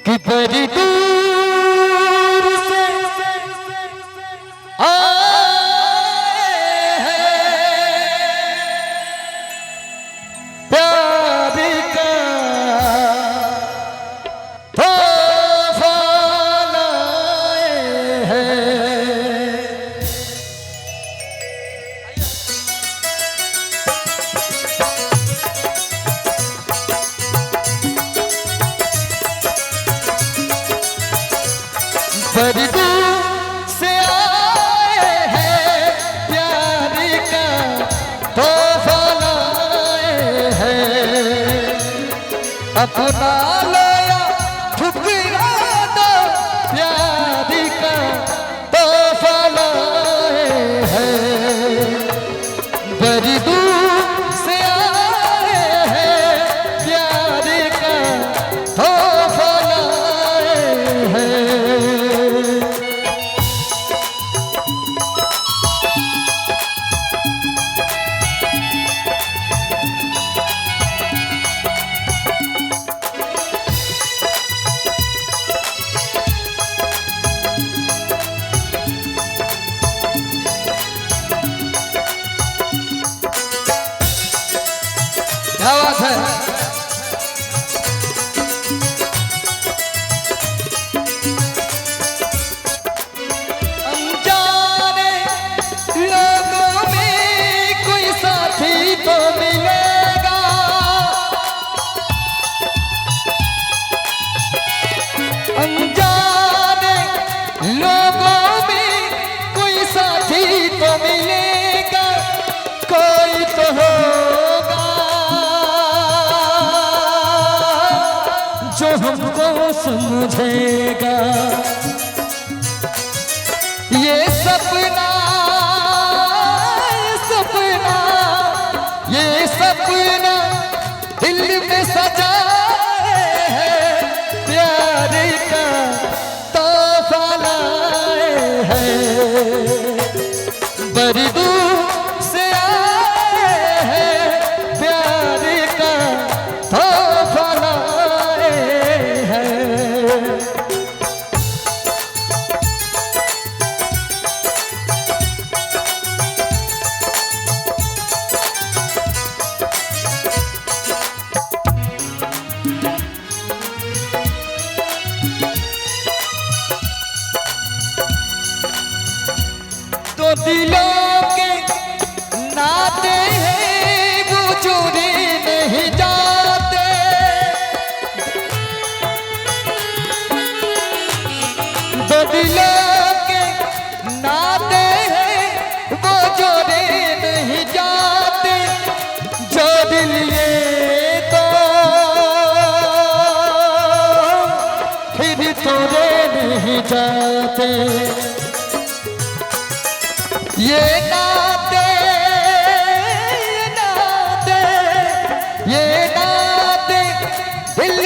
कि बड़ी दूर से आए हैं प्यार का तूफान आए हैं। बड़ी दूर से आए हैं प्यार का तूफान आए हैं। अपना लाया ठुकरा दो प्यार का तूफान आए हैं। बड़ी दूर से आए हैं प्यार का तूफान आए हैं। क्या बात है। अनजाने लोगों में कोई साथी तो मिलेगा। अनजाने लोगों में कोई साथी तो मिलेगा। कोई तो होगा जो हमको समझेगा। ये सपना ये सपना दिल में सजाए हैं प्यार का तूफान आए हैं। बड़ी दूर से आए हैं प्यार का तूफान आए हैं। तो दिलों के नाते हैं वो चोरी नहीं जाते। तो दिलों के नाते हैं वो चोरी नहीं जाते। जो दिल ये तो फिर तोड़े नहीं जाते। ये नाते ये नाते दिल